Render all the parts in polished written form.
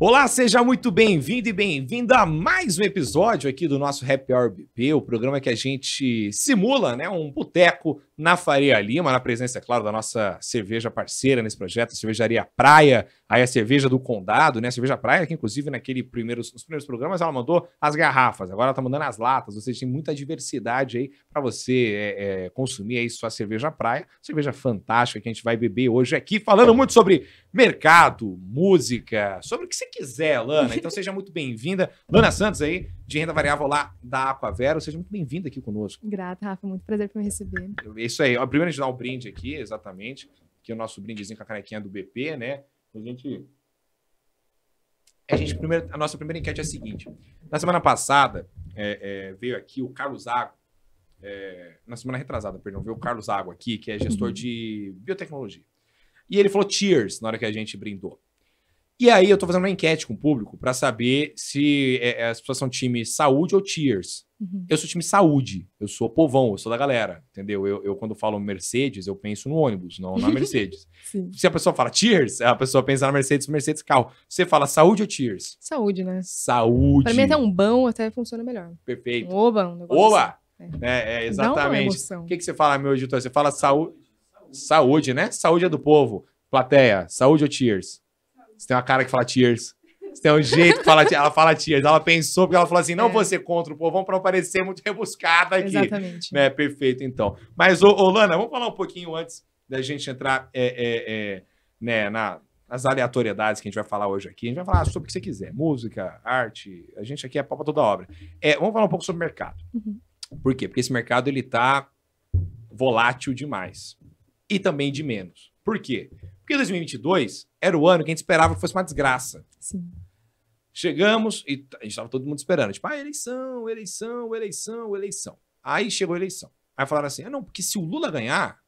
Olá, seja muito bem-vindo e bem-vinda a mais um episódio aqui do nosso Happy Hour BP, o programa que a gente simula, né, um boteco na Faria Lima, na presença, é claro, da nossa cerveja parceira nesse projeto, a Cervejaria Praia, aí a cerveja do Condado, né, a Cerveja Praia, que inclusive nos primeiros programas ela mandou as garrafas, agora ela tá mandando as latas, ou seja, tem muita diversidade aí para você consumir aí sua cerveja Praia, cerveja fantástica que a gente vai beber hoje aqui, falando muito sobre mercado, música, sobre o que você quiser, Lana. Então seja muito bem-vinda. Lana Santos aí, de renda variável lá da Aquavero. Seja muito bem-vinda aqui conosco. Grata, Rafa. Muito prazer por me receber. Isso aí. Primeiro a gente dá um brinde aqui, exatamente. Que é o nosso brindezinho com a canequinha do BP, né? A nossa primeira enquete é a seguinte. Na semana passada, veio aqui o Carlos Zago. Na semana retrasada, perdão, veio o Carlos Zago aqui, que é gestor de biotecnologia. E ele falou cheers na hora que a gente brindou. E aí eu tô fazendo uma enquete com o público para saber se as pessoas são time saúde ou cheers. Uhum. Eu sou time saúde, eu sou povão, eu sou da galera, entendeu? Eu quando falo Mercedes, eu penso no ônibus, não na Mercedes. Se a pessoa fala cheers, a pessoa pensa na Mercedes carro. Você fala saúde ou cheers? Saúde, né? Saúde. Pra mim até um bão até funciona melhor. Perfeito. Um oba, um negócio Oba! assim. Exatamente. O que você fala, meu editor? Você fala saúde. Saúde, né? Saúde é do povo. Plateia, saúde ou cheers? Você tem uma cara que fala cheers. Você tem um jeito que fala, ela fala cheers. Ela pensou, porque ela falou assim, não vou ser contra o povão para não parecer muito rebuscada aqui. Exatamente. Né? Perfeito, então. Mas, ô, Lana, vamos falar um pouquinho antes da gente entrar né, nas aleatoriedades que a gente vai falar hoje aqui. A gente vai falar sobre o que você quiser. Música, arte. A gente aqui é pau pra toda obra. Vamos falar um pouco sobre o mercado. Uhum. Por quê? Porque esse mercado, ele tá volátil demais. E também de menos. Por quê? Porque 2022 era o ano que a gente esperava que fosse uma desgraça. Sim. Chegamos e a gente estava todo mundo esperando. Tipo, eleição. Aí chegou a eleição. Aí falaram assim, não, porque se o Lula ganhar,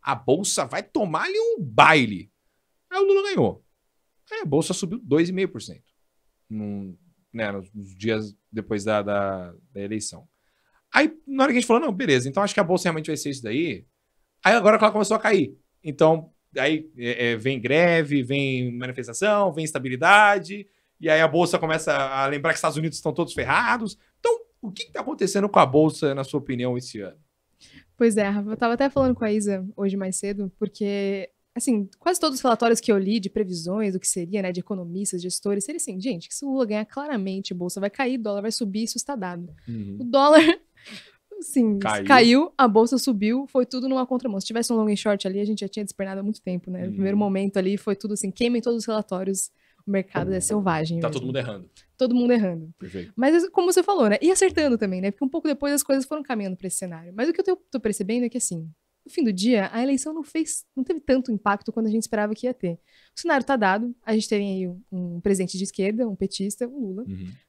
a Bolsa vai tomar-lhe um baile. Aí o Lula ganhou. Aí a Bolsa subiu 2,5%. Nos dias depois da eleição. Aí, na hora que a gente falou, não, beleza, então acho que a Bolsa realmente vai ser isso daí. Aí agora ela começou a cair. Então, aí vem greve, vem manifestação, vem instabilidade, e aí a Bolsa começa a lembrar que os Estados Unidos estão todos ferrados. Então, o que está acontecendo com a Bolsa, na sua opinião, esse ano? Pois é, Rafa, eu estava até falando com a Isa hoje mais cedo, porque, assim, quase todos os relatórios que eu li de previsões do que seria, né, de economistas, gestores, seria assim, gente, que se o Lula ganhar, claramente a Bolsa vai cair, o dólar vai subir, isso está dado. Uhum. O dólar... Sim, caiu, a bolsa subiu, foi tudo numa contramão. Se tivesse um long and short ali, a gente já tinha despernado há muito tempo, né? No primeiro momento ali, foi tudo assim, queimem todos os relatórios, o mercado é selvagem. Tá mesmo. todo mundo errando. Todo mundo errando. Perfeito. Mas como você falou, né? E acertando também, né? Porque um pouco depois as coisas foram caminhando para esse cenário. Mas o que eu tô percebendo é que, assim, no fim do dia, a eleição não teve tanto impacto quanto a gente esperava que ia ter. O cenário tá dado, a gente tem aí um presidente de esquerda, um petista, o Lula,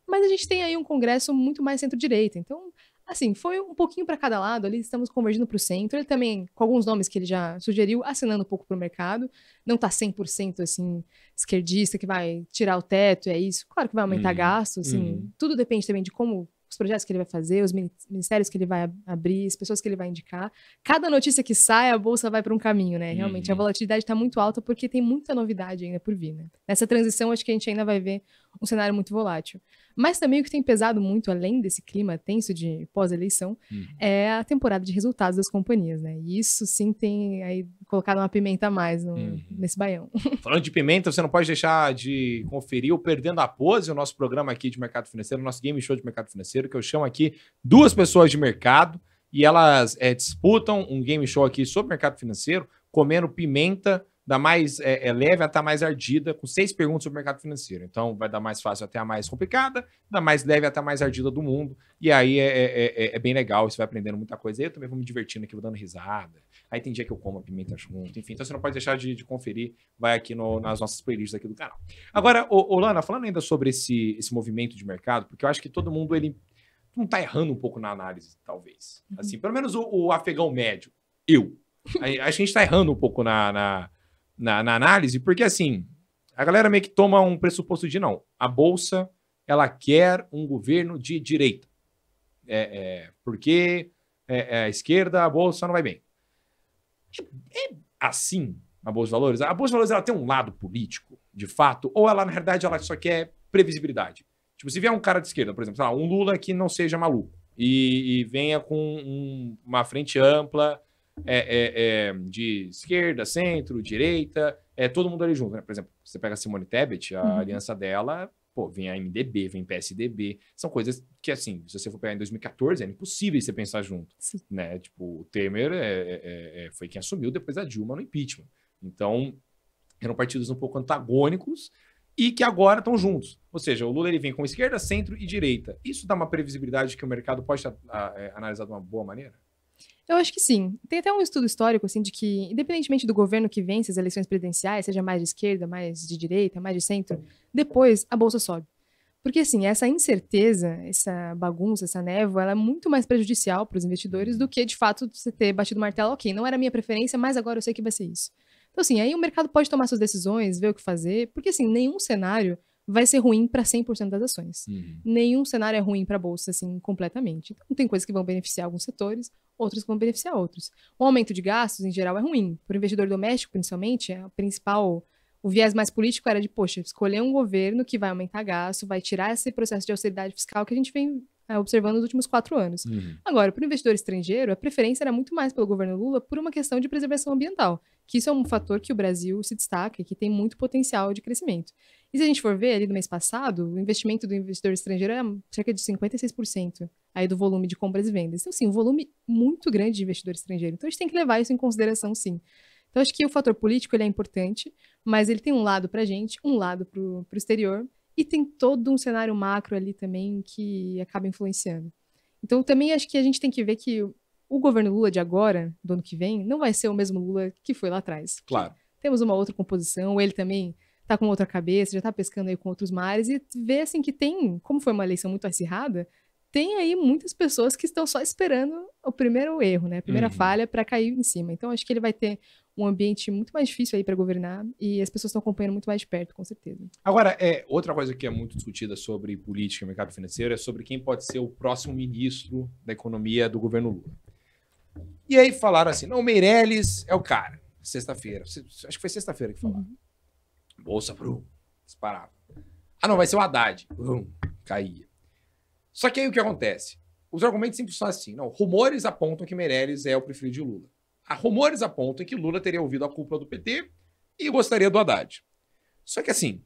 mas a gente tem aí um congresso muito mais centro-direita, então... Assim, foi um pouquinho para cada lado, ali estamos convergindo para o centro, ele também, com alguns nomes que ele já sugeriu, assinando um pouco para o mercado, não tá 100% assim, esquerdista, que vai tirar o teto, é isso, claro que vai aumentar gasto, assim, tudo depende também de como os projetos que ele vai fazer, os ministérios que ele vai abrir, as pessoas que ele vai indicar, cada notícia que sai, a bolsa vai para um caminho, né, realmente, a volatilidade está muito alta porque tem muita novidade ainda por vir, né, nessa transição acho que a gente ainda vai ver um cenário muito volátil. Mas também o que tem pesado muito, além desse clima tenso de pós-eleição, é a temporada de resultados das companhias, né? E isso sim tem aí colocado uma pimenta a mais nesse baião. Falando de pimenta, você não pode deixar de conferir o Perdendo a Pose, o nosso programa aqui de mercado financeiro, o nosso game show de mercado financeiro, que eu chamo aqui duas pessoas de mercado e elas disputam um game show aqui sobre mercado financeiro, comendo pimenta da mais leve até a mais ardida, com 6 perguntas sobre o mercado financeiro. Então, vai da mais fácil até a mais complicada, da mais leve até a mais ardida do mundo. E aí é bem legal, você vai aprendendo muita coisa. Eu também vou me divertindo aqui, vou dando risada. Aí tem dia que eu como a pimenta junto, enfim. Então, você não pode deixar de conferir, vai aqui nas nossas playlists aqui do canal. Agora, Lana, falando ainda sobre esse movimento de mercado, porque eu acho que todo mundo, ele não tá errando um pouco na análise, talvez. Assim, pelo menos o afegão médio, acho que a gente tá errando um pouco na análise, porque assim, a galera meio que toma um pressuposto de não. A Bolsa, ela quer um governo de direita. Porque a esquerda, a Bolsa não vai bem. É assim a Bolsa de Valores? A Bolsa de Valores, ela tem um lado político, de fato? Ou ela, na verdade, ela só quer previsibilidade. Tipo, se vier um cara de esquerda, por exemplo, sei lá, um Lula que não seja maluco e venha com uma frente ampla de esquerda, centro, direita, todo mundo ali junto, né? Por exemplo, você pega a Simone Tebet, a aliança dela, pô, vem a MDB, vem PSDB, são coisas que, assim, se você for pegar em 2014, era impossível você pensar junto, né? Tipo, o Temer foi quem assumiu depois da Dilma no impeachment. Então, eram partidos um pouco antagônicos e que agora estão juntos. Ou seja, o Lula ele vem com esquerda, centro e direita. Isso dá uma previsibilidade que o mercado pode analisar de uma boa maneira? Eu acho que sim. Tem até um estudo histórico, assim, de que, independentemente do governo que vence as eleições presidenciais, seja mais de esquerda, mais de direita, mais de centro, depois a bolsa sobe. Porque, assim, essa incerteza, essa bagunça, essa névoa, ela é muito mais prejudicial para os investidores do que, de fato, você ter batido o martelo, ok, não era a minha preferência, mas agora eu sei que vai ser isso. Então, assim, aí o mercado pode tomar suas decisões, ver o que fazer, porque, assim, nenhum cenário vai ser ruim para 100% das ações. Nenhum cenário é ruim para a bolsa, assim, completamente. Então, tem coisas que vão beneficiar alguns setores, outros que vão beneficiar outros. O aumento de gastos, em geral, é ruim. Para o investidor doméstico, principalmente, o viés mais político era de, poxa, escolher um governo que vai aumentar gasto, vai tirar esse processo de austeridade fiscal que a gente vem observando nos últimos 4 anos. Agora, para o investidor estrangeiro, a preferência era muito mais pelo governo Lula por uma questão de preservação ambiental, que isso é um fator que o Brasil se destaca e que tem muito potencial de crescimento. E se a gente for ver, ali no mês passado, o investimento do investidor estrangeiro é cerca de 56% aí do volume de compras e vendas. Então, sim, um volume muito grande de investidor estrangeiro. Então, a gente tem que levar isso em consideração, sim. Então, acho que o fator político ele é importante, mas ele tem um lado para a gente, um lado para o exterior, e tem todo um cenário macro ali também que acaba influenciando. Então, também acho que a gente tem que ver que o governo Lula de agora, do ano que vem, não vai ser o mesmo Lula que foi lá atrás. Claro. Temos uma outra composição, ele também tá com outra cabeça, já tá pescando aí com outros mares, e vê, assim, que tem, como foi uma eleição muito acirrada, tem aí muitas pessoas que estão só esperando o primeiro erro, né? A primeira falha para cair em cima. Então, acho que ele vai ter um ambiente muito mais difícil aí para governar e as pessoas estão acompanhando muito mais de perto, com certeza. Agora, outra coisa que é muito discutida sobre política e mercado financeiro é sobre quem pode ser o próximo ministro da economia do governo Lula. E aí falaram assim, não, o Meirelles é o cara. Sexta-feira. Acho que foi sexta-feira que falaram. Bolsa, disparava. Ah, não, vai ser o Haddad. Caía. Só que aí o que acontece? Os argumentos sempre são assim, não, rumores apontam que Meirelles é o preferido de Lula. Rumores apontam que Lula teria ouvido a cúpula do PT e gostaria do Haddad. Só que assim,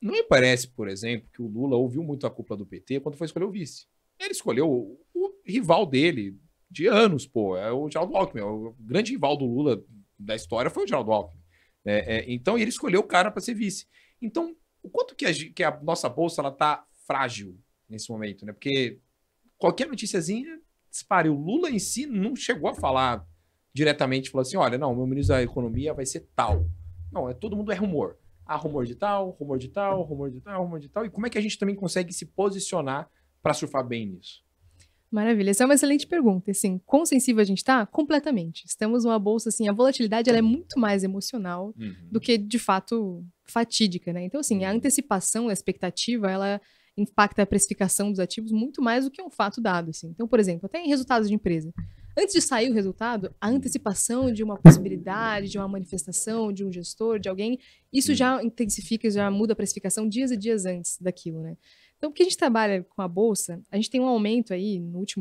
não me parece, por exemplo, que o Lula ouviu muito a cúpula do PT quando foi escolher o vice. Ele escolheu o rival dele de anos, pô, é o Geraldo Alckmin. O grande rival do Lula da história foi o Geraldo Alckmin. Então ele escolheu o cara para ser vice. Então, o quanto que a nossa bolsa ela tá frágil nesse momento, né? Porque qualquer noticiazinha dispara. O Lula em si não chegou a falar diretamente, falou assim, olha, não, meu ministro da economia vai ser tal. Não, todo mundo é rumor. Rumor de tal, rumor de tal, rumor de tal, rumor de tal. E como é que a gente também consegue se posicionar para surfar bem nisso? Maravilha, essa é uma excelente pergunta. Assim, quão sensível a gente está? Completamente. Estamos numa bolsa, assim, a volatilidade ela é muito mais emocional do que, de fato, fatídica, né? Então, assim, a antecipação, a expectativa, ela impacta a precificação dos ativos muito mais do que um fato dado, assim. Então, por exemplo, até em resultados de empresa. Antes de sair o resultado, a antecipação de uma possibilidade, de uma manifestação, de um gestor, de alguém, isso já intensifica, já muda a precificação dias e dias antes daquilo, né? Então, porque a gente trabalha com a Bolsa, a gente tem um aumento aí, nos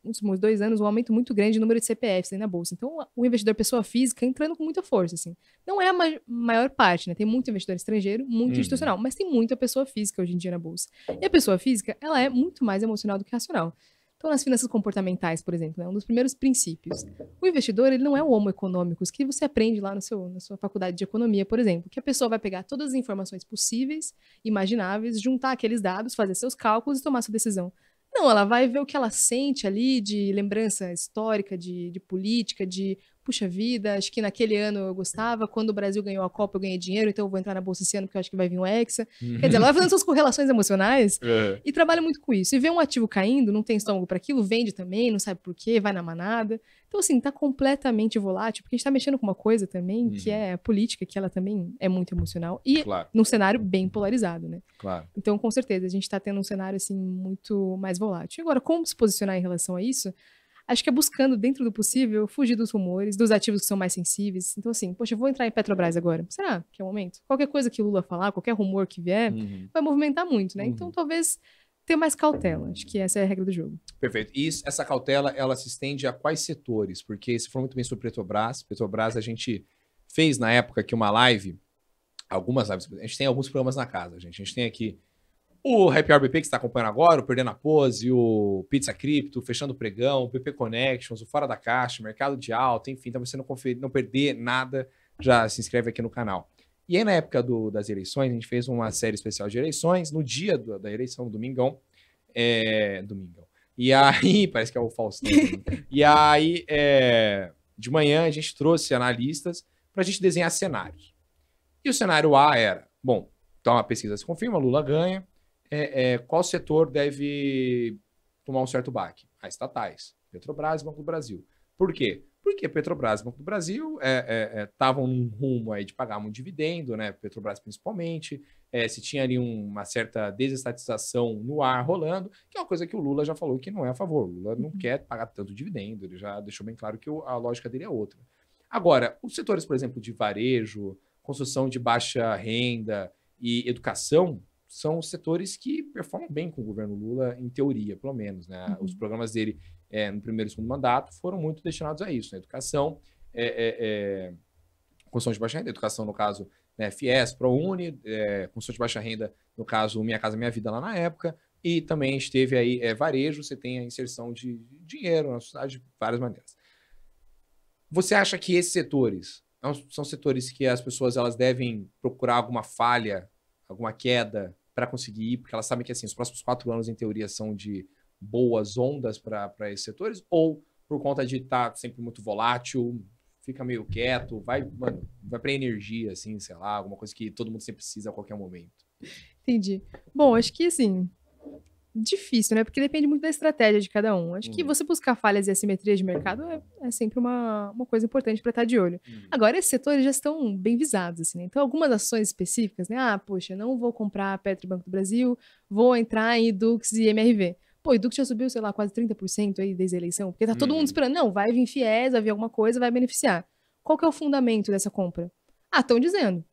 últimos 2 anos, um aumento muito grande no número de CPFs aí na Bolsa. Então, o investidor pessoa física entrando com muita força, assim. Não é a maior parte, né? Tem muito investidor estrangeiro, muito institucional, mas tem muita pessoa física hoje em dia na Bolsa. E a pessoa física, ela é muito mais emocional do que racional. Então, nas finanças comportamentais, por exemplo, é um dos primeiros princípios. O investidor, ele não é o homo econômicos que você aprende lá na sua faculdade de economia, por exemplo, que a pessoa vai pegar todas as informações possíveis, imagináveis, juntar aqueles dados, fazer seus cálculos e tomar sua decisão. Não, ela vai ver o que ela sente ali de lembrança histórica, de política, de puxa vida, acho que naquele ano eu gostava, quando o Brasil ganhou a Copa eu ganhei dinheiro, então eu vou entrar na Bolsa esse ano porque eu acho que vai vir um Hexa. Quer dizer, ela vai fazendo suas correlações emocionais e trabalha muito com isso. E vê um ativo caindo, não tem estômago para aquilo, vende também, não sabe por quê, vai na manada. Então, assim, tá completamente volátil, porque a gente tá mexendo com uma coisa também, que é a política, que ela também é muito emocional. E num cenário bem polarizado, né? Claro. Então, com certeza, a gente tá tendo um cenário, assim, muito mais volátil. Agora, como se posicionar em relação a isso? Acho que é buscando, dentro do possível, fugir dos rumores, dos ativos que são mais sensíveis. Então, assim, poxa, eu vou entrar em Petrobras agora. Será que é o momento? Qualquer coisa que o Lula falar, qualquer rumor que vier, vai movimentar muito, né? Então, talvez ter mais cautela. Acho que essa é a regra do jogo. Perfeito. E essa cautela, ela se estende a quais setores? Porque você falou muito bem sobre Petrobras. Petrobras, a gente fez na época aqui uma live, algumas lives, a gente tem alguns programas na casa, gente. A gente tem aqui o Happy Hour BP, que você está acompanhando agora, o Perdendo a Pose, o Pizza Cripto, Fechando o Pregão, o BP Connections, o Fora da Caixa, Mercado de Alta, enfim, então você não perder nada, já se inscreve aqui no canal. E aí, na época das eleições, a gente fez uma série especial de eleições, no dia da eleição, no domingão. Domingão. E aí, parece que é o Faustão. Né? E aí, de manhã, a gente trouxe analistas para a gente desenhar cenários. E o cenário A era, bom, então a pesquisa se confirma, Lula ganha, qual setor deve tomar um certo baque? As estatais, Petrobras e Banco do Brasil. Por quê? Porque Petrobras e Banco do Brasil estavam num rumo aí de pagar muito dividendo, né? Petrobras principalmente, se tinha ali uma certa desestatização no ar rolando, que é uma coisa que o Lula já falou que não é a favor. O Lula não quer pagar tanto dividendo, ele já deixou bem claro que a lógica dele é outra. Agora, os setores, por exemplo, de varejo, construção de baixa renda e educação, são setores que performam bem com o governo Lula, em teoria, pelo menos. Né? Os programas dele no primeiro e segundo mandato foram muito destinados a isso. Né? Educação, construção de baixa renda, educação, no caso, né, FIES, ProUni, construção de baixa renda, no caso, Minha Casa Minha Vida, lá na época, e também a gente teve aí varejo, você tem a inserção de dinheiro na sociedade de várias maneiras. Você acha que esses setores são setores que as pessoas elas devem procurar alguma falha, alguma queda para conseguir ir, porque elas sabem que assim, os próximos 4 anos, em teoria, são de boas ondas para esses setores, ou por conta de estar sempre muito volátil, fica meio quieto, vai para energia, assim, sei lá, alguma coisa que todo mundo sempre precisa a qualquer momento? Entendi. Bom, acho que assim, difícil, né? Porque depende muito da estratégia de cada um. Acho que você buscar falhas e assimetrias de mercado é sempre uma coisa importante para estar de olho. Agora, esses setores já estão bem visados, assim, né? Então, algumas ações específicas, né? Ah, poxa, não vou comprar Petro e Banco do Brasil, vou entrar em Dux e MRV. Pô, o Dux já subiu, sei lá, quase 30% aí desde a eleição, porque tá todo mundo esperando. Não, vai vir FIES, vai vir alguma coisa, vai beneficiar. Qual que é o fundamento dessa compra? Ah, estão dizendo.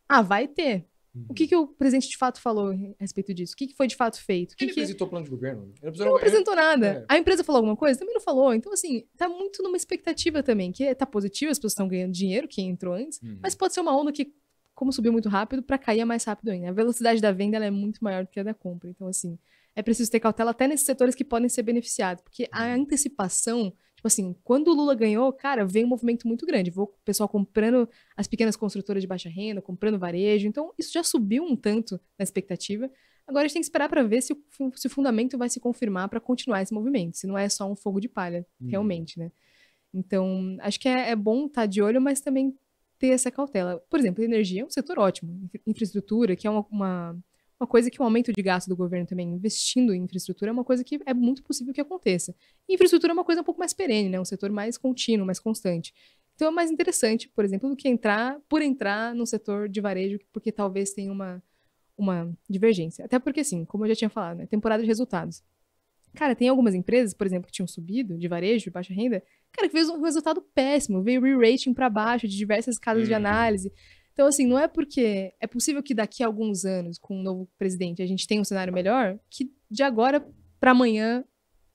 Ah, vai ter. O que o presidente de fato falou a respeito disso? O que foi de fato feito? Ele apresentou o plano de governo? Ele não apresentou nada. A empresa falou alguma coisa? Também não falou. Então, assim, tá muito numa expectativa também, que tá positiva, as pessoas estão ganhando dinheiro, quem entrou antes, mas pode ser uma onda que, como subiu muito rápido, para cair é mais rápido ainda. A velocidade da venda ela é muito maior do que a da compra. Então, assim, é preciso ter cautela até nesses setores que podem ser beneficiados, porque a antecipação... Tipo assim, quando o Lula ganhou, cara, veio um movimento muito grande. O pessoal comprando as pequenas construtoras de baixa renda, comprando varejo. Então, isso já subiu um tanto na expectativa. Agora a gente tem que esperar para ver se o fundamento vai se confirmar para continuar esse movimento. Se não é só um fogo de palha, realmente, né? Então, acho que é bom estar de olho, mas também ter essa cautela. Por exemplo, energia é um setor ótimo. Infraestrutura, que é uma coisa que o aumento de gasto do governo também, investindo em infraestrutura, é uma coisa que é muito possível que aconteça. E infraestrutura é uma coisa um pouco mais perene, né? Um setor mais contínuo, mais constante. Então é mais interessante, por exemplo, do que entrar no setor de varejo, porque talvez tenha uma divergência. Até porque, assim, como eu já tinha falado, né? Temporada de resultados. Cara, tem algumas empresas, por exemplo, que tinham subido de varejo, de baixa renda, cara, que fez um resultado péssimo, veio re-rating para baixo de diversas casas de análise. Então, assim, não é porque é possível que daqui a alguns anos, com um novo presidente, a gente tenha um cenário melhor, que de agora para amanhã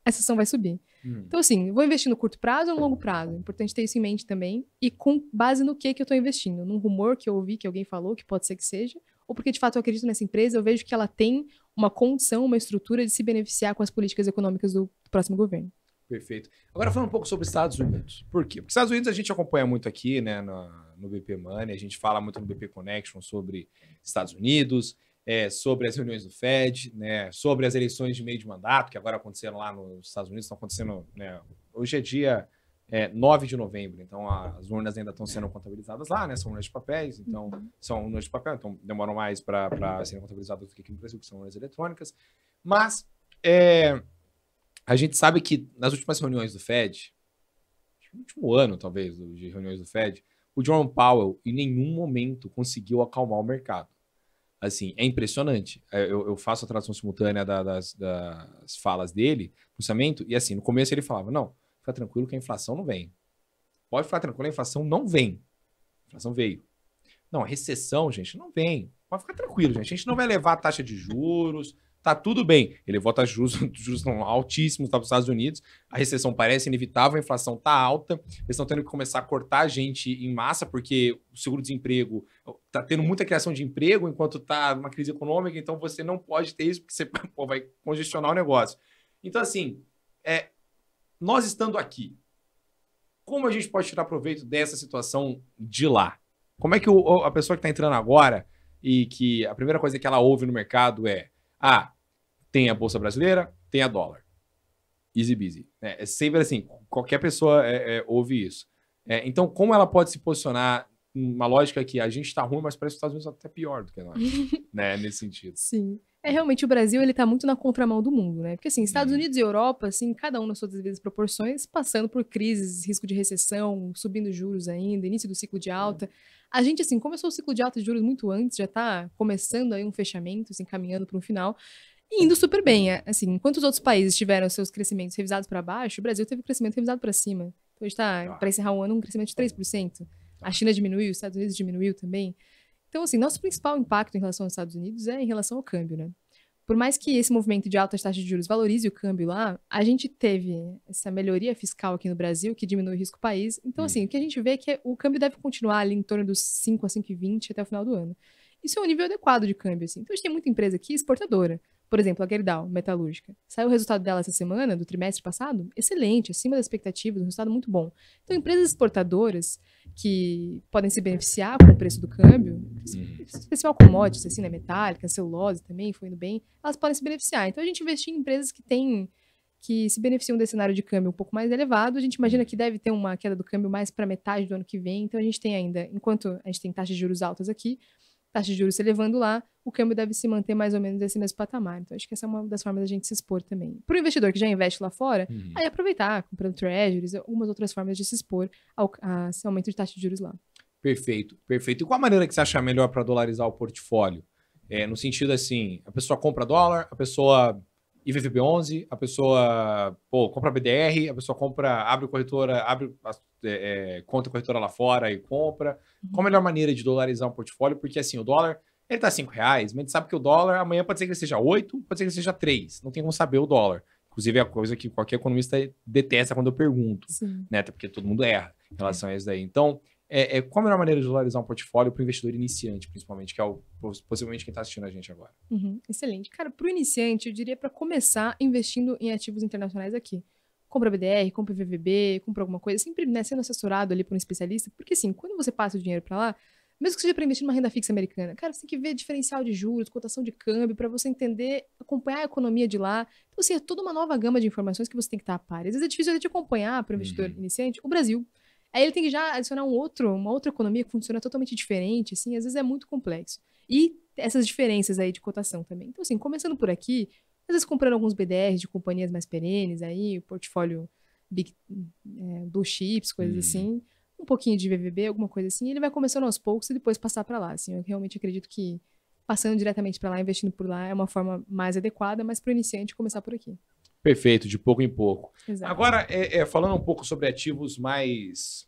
essa ação vai subir. Então, assim, eu vou investir no curto prazo ou no longo prazo? É importante ter isso em mente também. E com base no que eu estou investindo? Num rumor que eu ouvi, que alguém falou, que pode ser que seja, ou porque de fato eu acredito nessa empresa, eu vejo que ela tem uma condição, uma estrutura de se beneficiar com as políticas econômicas do próximo governo. Perfeito. Agora falando um pouco sobre os Estados Unidos. Por quê? Porque os Estados Unidos a gente acompanha muito aqui, né, no BP Money, a gente fala muito no BP Connection sobre Estados Unidos, sobre as reuniões do Fed, né, sobre as eleições de meio de mandato, que agora aconteceram lá nos Estados Unidos, estão acontecendo, né, hoje é dia 9 de novembro, então as urnas ainda estão sendo contabilizadas lá, né, são urnas de papéis, então são urnas de papel, então demoram mais para serem contabilizadas do que aqui no Brasil, que são urnas eletrônicas, mas a gente sabe que nas últimas reuniões do Fed, no último ano, talvez, de reuniões do Fed, o Jerome Powell em nenhum momento conseguiu acalmar o mercado. Assim, é impressionante. Eu faço a tradução simultânea das falas dele, no orçamento, e assim, no começo ele falava, não, fica tranquilo que a inflação não vem. Pode ficar tranquilo, a inflação não vem. A inflação veio. Não, a recessão, gente, não vem. Pode ficar tranquilo, gente. A gente não vai levar a taxa de juros, tá tudo bem. Ele vota juros não, altíssimos tá, para os Estados Unidos, a recessão parece inevitável, a inflação tá alta, eles estão tendo que começar a cortar a gente em massa, porque o seguro-desemprego tá tendo muita criação de emprego enquanto tá numa crise econômica, então você não pode ter isso, porque você vai congestionar o negócio. Então, assim, nós estando aqui, como a gente pode tirar proveito dessa situação de lá? Como é que a pessoa que está entrando agora e que a primeira coisa que ela ouve no mercado é tem a Bolsa Brasileira, tem a dólar. Easy busy. É sempre assim, qualquer pessoa ouve isso. Então, como ela pode se posicionar numa lógica que a gente está ruim, mas parece que os Estados Unidos até pior do que nós, né, nesse sentido. Sim. Realmente, o Brasil, ele tá muito na contramão do mundo, né? Porque, assim, Estados Unidos e Europa, assim, cada um nas suas devidas proporções, passando por crises, risco de recessão, subindo juros ainda, início do ciclo de alta. A gente, assim, começou o ciclo de alta de juros muito antes, já tá começando aí um fechamento, assim, caminhando para um final, e indo super bem. Assim, enquanto os outros países tiveram seus crescimentos revisados para baixo, o Brasil teve um crescimento revisado para cima. Então, a gente tá, para encerrar o ano, um crescimento de 3%. A China diminuiu, os Estados Unidos diminuiu também. Então, assim, nosso principal impacto em relação aos Estados Unidos é em relação ao câmbio, né? Por mais que esse movimento de altas taxas de juros valorize o câmbio lá, a gente teve essa melhoria fiscal aqui no Brasil, que diminui o risco do país. Então, assim, o que a gente vê é que o câmbio deve continuar ali em torno dos 5 a 5,20 até o final do ano. Isso é um nível adequado de câmbio, assim. Então, a gente tem muita empresa aqui exportadora. Por exemplo, a Gerdau, metalúrgica. Saiu o resultado dela essa semana, do trimestre passado, excelente, acima das expectativas, um resultado muito bom. Então, empresas exportadoras que podem se beneficiar com o preço do câmbio, especial commodities, assim, né, metálica, celulose também, foi indo bem, elas podem se beneficiar. Então, a gente investir em empresas que se beneficiam desse cenário de câmbio um pouco mais elevado. A gente imagina que deve ter uma queda do câmbio mais para metade do ano que vem. Então, a gente tem ainda, enquanto a gente tem taxas de juros altas aqui, taxa de juros se elevando lá, o câmbio deve se manter mais ou menos nesse mesmo patamar. Então, acho que essa é uma das formas da gente se expor também. Para o investidor que já investe lá fora, aí aproveitar, comprando treasuries, algumas outras formas de se expor a esse aumento de taxa de juros lá. Perfeito, perfeito. E qual a maneira que você acha melhor para dolarizar o portfólio? No sentido assim, a pessoa compra dólar, a pessoa IVVB11, a pessoa compra BDR, a pessoa abre corretora, conta corretora lá fora e compra. Qual a melhor maneira de dolarizar um portfólio? Porque assim, o dólar, ele tá R$5, mas a gente sabe que o dólar amanhã pode ser que ele seja 8, pode ser que ele seja 3. Não tem como saber o dólar. Inclusive é a coisa que qualquer economista detesta quando eu pergunto, né? Até porque todo mundo erra em relação a isso daí. Então, qual a melhor maneira de dolarizar um portfólio para o investidor iniciante, principalmente, que é possivelmente quem está assistindo a gente agora? Excelente. Cara, para o iniciante, eu diria para começar investindo em ativos internacionais aqui. Compra BDR, compra VVB, compra alguma coisa, sempre, né, sendo assessorado ali por um especialista, porque assim, quando você passa o dinheiro para lá, mesmo que seja para investir numa renda fixa americana, cara, você tem que ver diferencial de juros, cotação de câmbio, para você entender, acompanhar a economia de lá. Então, assim, é toda uma nova gama de informações que você tem que estar a par. Às vezes é difícil de acompanhar para o investidor iniciante o Brasil. Aí ele tem que já adicionar uma outra economia que funciona totalmente diferente, assim, às vezes é muito complexo. E essas diferenças aí de cotação também. Então, assim, começando por aqui, às vezes comprando alguns BDRs de companhias mais perenes aí, o portfólio blue chips, coisas assim, um pouquinho de VVB, alguma coisa assim, ele vai começando aos poucos e depois passar para lá, assim. Eu realmente acredito que passando diretamente para lá, investindo por lá, é uma forma mais adequada, mas para o iniciante começar por aqui. Perfeito, de pouco em pouco. Exato. Agora, falando um pouco sobre ativos mais,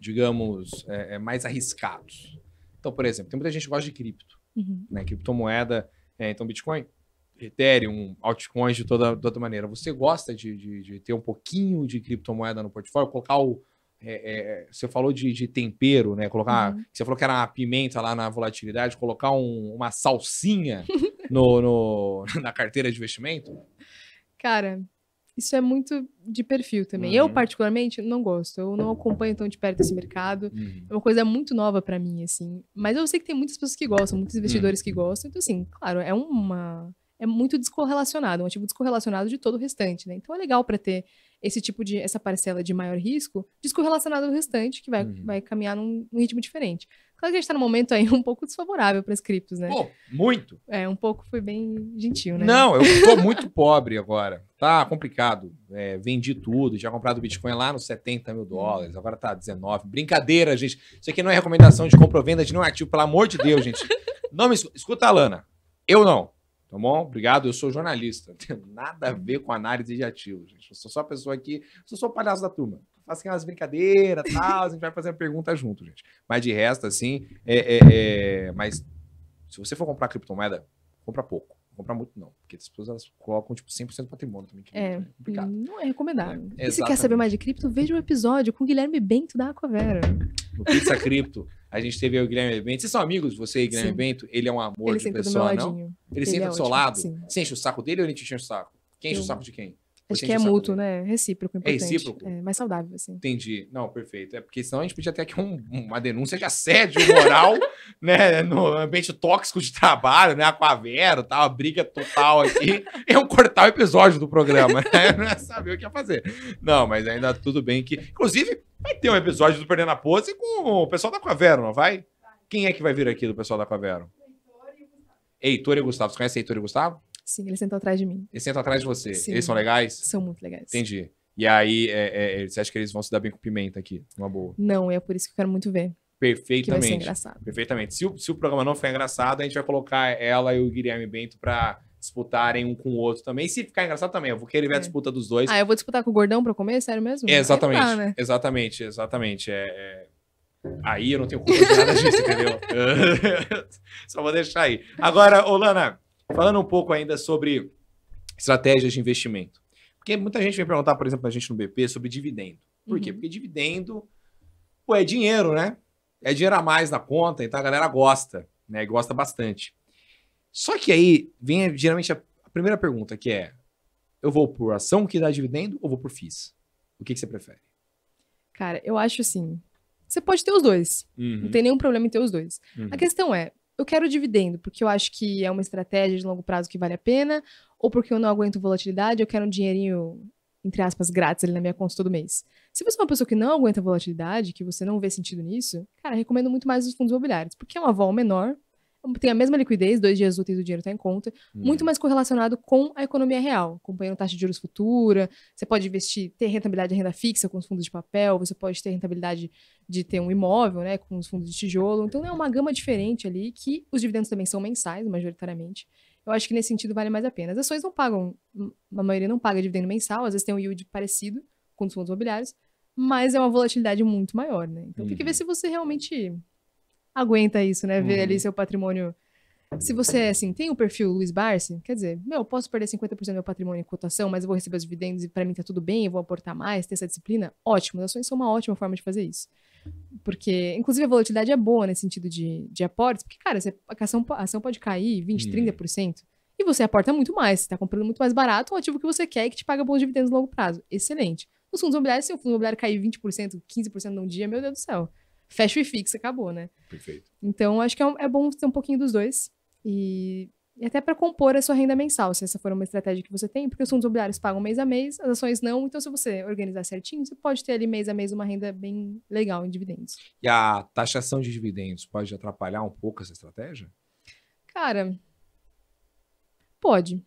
digamos, mais arriscados. Então, por exemplo, tem muita gente que gosta de cripto, né? Criptomoeda, então Bitcoin, Ethereum, altcoins de toda maneira. Você gosta de ter um pouquinho de criptomoeda no portfólio? Colocar você falou de tempero, né? Colocar, você falou que era uma pimenta lá na volatilidade, colocar uma salsinha na carteira de investimento? Cara, isso é muito de perfil também. Eu, particularmente, não gosto. Eu não acompanho tão de perto esse mercado. É uma coisa muito nova pra mim, assim. Mas eu sei que tem muitas pessoas que gostam, muitos investidores que gostam. Então, assim, claro, é muito descorrelacionado, um ativo descorrelacionado de todo o restante, né? Então é legal para ter essa parcela de maior risco descorrelacionada do restante, que vai caminhar num ritmo diferente. Claro que a gente tá num momento aí um pouco desfavorável para as criptos, né? Pô, muito! Um pouco foi bem gentil, né? Não, eu tô muito pobre agora. Tá complicado. Vendi tudo, tinha comprado Bitcoin lá nos $70 mil, agora tá 19. Brincadeira, gente. Isso aqui não é recomendação de compra ou venda de nenhum ativo, pelo amor de Deus, gente. Não me escuta, Alana. Eu não. Tá bom? Obrigado. Eu sou jornalista. Não tenho nada a ver com análise de ativos, gente. Eu sou só a pessoa aqui, sou só o palhaço da turma. Faço aquelas brincadeiras e tal, a gente vai fazer a pergunta junto, gente. Mas de resto, assim, mas se você for comprar criptomoeda, compra pouco. Não compra muito, não. Porque as pessoas elas colocam, tipo, 100% do patrimônio também. Que é complicado. Não é recomendável. É, e se quer saber mais de cripto, veja o episódio com o Guilherme Bento da Aquavera. No Pizza Cripto, a gente teve aí o Guilherme Bento. Vocês são amigos, você e Guilherme Bento? Ele é um amor Ele de senta pessoa, do meu não? ladinho. Ele senta do seu ótimo, lado? Sim. Você enche o saco dele ou ele te enche o saco? Quem enche o saco de quem? Acho Você que é enche o saco mútuo, dele? né? Recíproco, É importante. recíproco? É mais saudável, assim. Entendi. Não, perfeito. É porque senão a gente podia ter aqui uma denúncia de assédio moral, né? No ambiente tóxico de trabalho, né? Aquavero, tal, a briga total aqui. Iam cortar o episódio do programa, né? Não ia saber o que ia fazer. Não, mas ainda tudo bem que... Inclusive, vai ter um episódio do Perdendo a Pose com o pessoal da Aquavero, não vai? Quem é que vai vir aqui do pessoal da Aquavero? Heitor e Gustavo. Você conhece Heitor e Gustavo? Sim, ele sentou atrás de mim. Eles sentam atrás de você. Sim. Eles são legais? São muito legais. Entendi. E aí, você acha que eles vão se dar bem com pimenta aqui? Uma boa. Não, é por isso que eu quero muito ver. Que vai ser Perfeitamente. engraçado. Perfeitamente. Se o programa não for engraçado, a gente vai colocar ela e o Guilherme Bento pra disputarem um com o outro também. E se ficar engraçado também, eu vou querer ver a disputa dos dois. Eu vou disputar com o Gordão pra comer? Sério mesmo? Exatamente. Aí não dá, né? Exatamente. Aí eu não tenho culpa de nada disso, entendeu? Só vou deixar aí. Agora, Lana, falando um pouco ainda sobre estratégias de investimento. Porque muita gente vem perguntar, por exemplo, a gente no BP sobre dividendo. Por quê? Porque dividendo, é dinheiro, né? É dinheiro a mais na conta, então a galera gosta, né? E gosta bastante. Só que aí vem geralmente a primeira pergunta, que é: eu vou por ação que dá dividendo ou vou por FIIs? O que você prefere? Cara, eu acho assim, você pode ter os dois. Não tem nenhum problema em ter os dois. A questão é, eu quero dividendo porque eu acho que é uma estratégia de longo prazo que vale a pena, ou porque eu não aguento volatilidade, eu quero um dinheirinho, entre aspas, grátis ali na minha conta todo mês. Se você é uma pessoa que não aguenta volatilidade, que você não vê sentido nisso, cara, recomendo muito mais os fundos imobiliários, porque é uma vol menor, tem a mesma liquidez, 2 dias úteis o dinheiro está em conta, muito mais correlacionado com a economia real, acompanhando taxa de juros futura, você pode investir, ter rentabilidade de renda fixa com os fundos de papel, você pode ter rentabilidade de ter um imóvel, né, com os fundos de tijolo, então é uma gama diferente ali, que os dividendos também são mensais, majoritariamente. Eu acho que nesse sentido vale mais a pena. As ações não pagam, a maioria não paga dividendo mensal, às vezes tem um yield parecido com os fundos imobiliários, mas é uma volatilidade muito maior, né? Então tem que ver se você realmente aguenta isso, né? Ver ali seu patrimônio. Se você, assim, tem o perfil Luiz Barsi, quer dizer, posso perder 50% do meu patrimônio em cotação, mas eu vou receber os dividendos e pra mim tá tudo bem, eu vou aportar mais, ter essa disciplina, ótimo. As ações são uma ótima forma de fazer isso. Porque, inclusive, a volatilidade é boa nesse sentido de aportes, porque, cara, a ação pode cair 20%, 30%, e você aporta muito mais, você tá comprando muito mais barato um ativo que você quer e que te paga bons dividendos no longo prazo. Excelente. Nos fundos imobiliários, se o fundo imobiliário cair 20%, 15% num dia, meu Deus do céu. Fecha e fixa, acabou, né? Perfeito. Então, acho que é bom ter um pouquinho dos dois. E até para compor a sua renda mensal, se essa for uma estratégia que você tem, porque os fundos imobiliários pagam mês a mês, as ações não. Então, se você organizar certinho, você pode ter ali mês a mês uma renda bem legal em dividendos. E a taxação de dividendos pode atrapalhar um pouco essa estratégia? Cara, pode,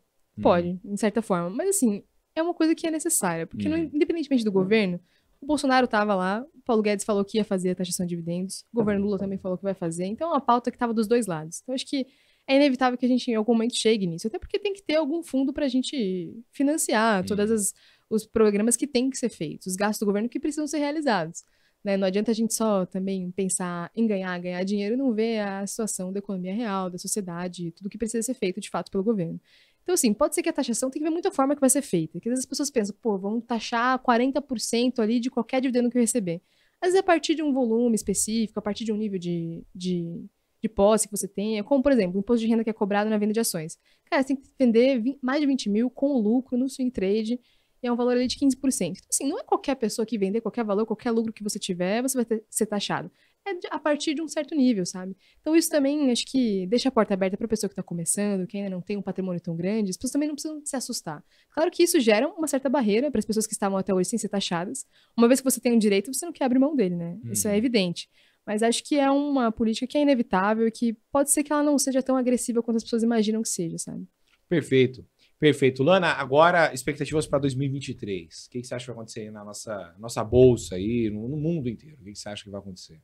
em certa forma. Mas, assim, é uma coisa que é necessária. Porque, independentemente do governo, o Bolsonaro estava lá, o Paulo Guedes falou que ia fazer a taxação de dividendos, o governo Lula também falou que vai fazer. Então, é uma pauta que estava dos dois lados. Então, acho que é inevitável que a gente, em algum momento, chegue nisso. Até porque tem que ter algum fundo para a gente financiar todos os programas que têm que ser feitos, os gastos do governo que precisam ser realizados. Né? Não adianta a gente só também pensar em ganhar dinheiro e não ver a situação da economia real, da sociedade, tudo que precisa ser feito, de fato, pelo governo. Então, assim, pode ser que a taxação tem que ver muita forma que vai ser feita. Porque às vezes as pessoas pensam, vamos taxar 40% ali de qualquer dividendo que eu receber. Às vezes é a partir de um volume específico, a partir de um nível de posse que você tenha, como, por exemplo, o imposto de renda que é cobrado na venda de ações. Cara, você tem que vender mais de 20 mil com lucro no swing trade, e é um valor ali de 15%. Então, assim, não é qualquer pessoa que vender qualquer valor, qualquer lucro que você tiver, você vai ser taxado. É a partir de um certo nível, sabe? Então, isso também, acho que deixa a porta aberta para a pessoa que está começando, que ainda não tem um patrimônio tão grande, as pessoas também não precisam se assustar. Claro que isso gera uma certa barreira para as pessoas que estavam até hoje sem ser taxadas. Uma vez que você tem um direito, você não quer abrir mão dele, né? Isso é evidente. Mas acho que é uma política que é inevitável e que pode ser que ela não seja tão agressiva quanto as pessoas imaginam que seja, sabe? Perfeito. Perfeito. Lana, agora expectativas para 2023. O que você acha que vai acontecer aí na nossa bolsa aí, no mundo inteiro? O que você acha que vai acontecer?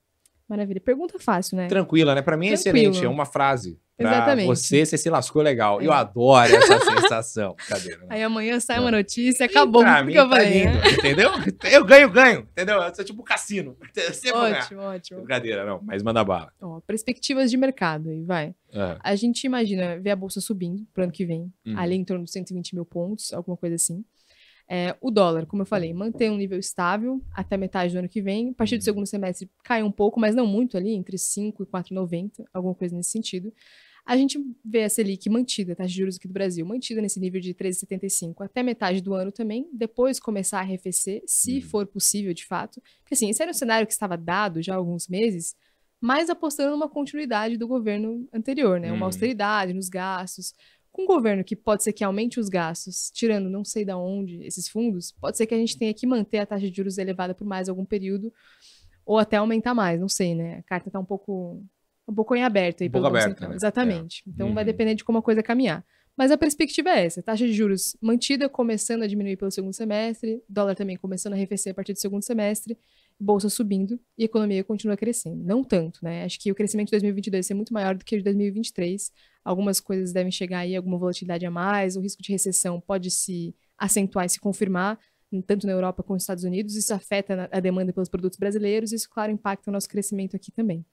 Maravilha. Pergunta fácil, né? Tranquila, né? Para mim é excelente. É uma frase. Exatamente. você se lascou legal. Eu adoro essa sensação. Cadeira, né? Aí amanhã sai uma notícia, acabou Pra o mim que eu tá falei. lindo, Né? entendeu? Eu ganho, entendeu? Eu sou tipo cassino. Sempre vou ganhar. Ótimo, ótimo. Brincadeira, não, mas manda bala. Ó, perspectivas de mercado aí, vai. A gente imagina ver a bolsa subindo pro ano que vem, ali em torno de 120 mil pontos, alguma coisa assim. O dólar, como eu falei, mantém um nível estável até metade do ano que vem. A partir do segundo semestre cai um pouco, mas não muito ali, entre 5 e 4,90, alguma coisa nesse sentido. A gente vê a Selic mantida, a taxa de juros aqui do Brasil, mantida nesse nível de 13,75 até metade do ano também, depois começar a arrefecer, se for possível de fato. Porque assim, esse era um cenário que estava dado já há alguns meses, mas apostando numa continuidade do governo anterior, né? Uma austeridade nos gastos. Com um governo que pode ser que aumente os gastos, tirando não sei de onde esses fundos, pode ser que a gente tenha que manter a taxa de juros elevada por mais algum período, ou até aumentar mais, não sei, né? A carta está um pouco em aberto aí pelo Banco Central. Né? Exatamente. Então vai depender de como a coisa caminhar. Mas a perspectiva é essa, taxa de juros mantida, começando a diminuir pelo segundo semestre, dólar também começando a arrefecer a partir do segundo semestre, bolsa subindo e a economia continua crescendo. Não tanto, né? Acho que o crescimento de 2022 vai ser muito maior do que o de 2023. Algumas coisas devem chegar aí, alguma volatilidade a mais, o risco de recessão pode se acentuar e se confirmar, tanto na Europa como nos Estados Unidos. Isso afeta a demanda pelos produtos brasileiros, isso, claro, impacta o nosso crescimento aqui também.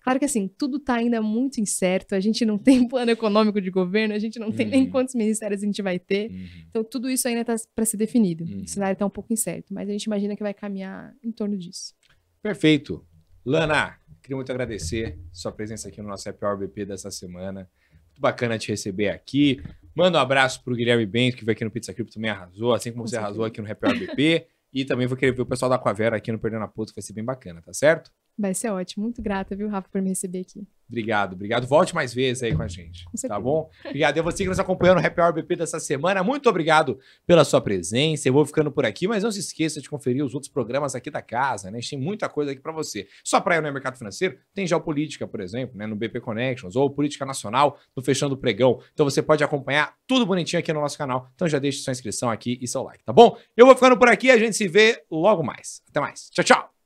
Claro que, assim, tudo está ainda muito incerto, a gente não tem plano econômico de governo, a gente não tem nem quantos ministérios a gente vai ter, então tudo isso ainda está para ser definido. O cenário está um pouco incerto, mas a gente imagina que vai caminhar em torno disso. Perfeito. Lana, queria muito agradecer sua presença aqui no nosso Happy Hour BP dessa semana. Muito bacana te receber aqui. Manda um abraço pro Guilherme Bento, que veio aqui no Pizza Crypto, também arrasou, assim como você arrasou aqui no Happy Hour BP. E também vou querer ver o pessoal da Aquavera aqui no Perdendo a Ponto, que vai ser bem bacana, tá certo? Vai ser ótimo. Muito grata, viu, Rafa, por me receber aqui. Obrigado. Volte mais vezes aí com a gente, tá bom? Obrigado. E você que nos acompanhou no Happy Hour BP dessa semana, muito obrigado pela sua presença. Eu vou ficando por aqui, mas não se esqueça de conferir os outros programas aqui da casa, né? Tem muita coisa aqui para você. Só para ir no mercado financeiro, tem Geopolítica, por exemplo, né? No BP Connections, ou Política Nacional, no Fechando o Pregão. Então você pode acompanhar tudo bonitinho aqui no nosso canal. Então já deixe sua inscrição aqui e seu like, tá bom? Eu vou ficando por aqui, a gente se vê logo mais. Até mais. Tchau, tchau!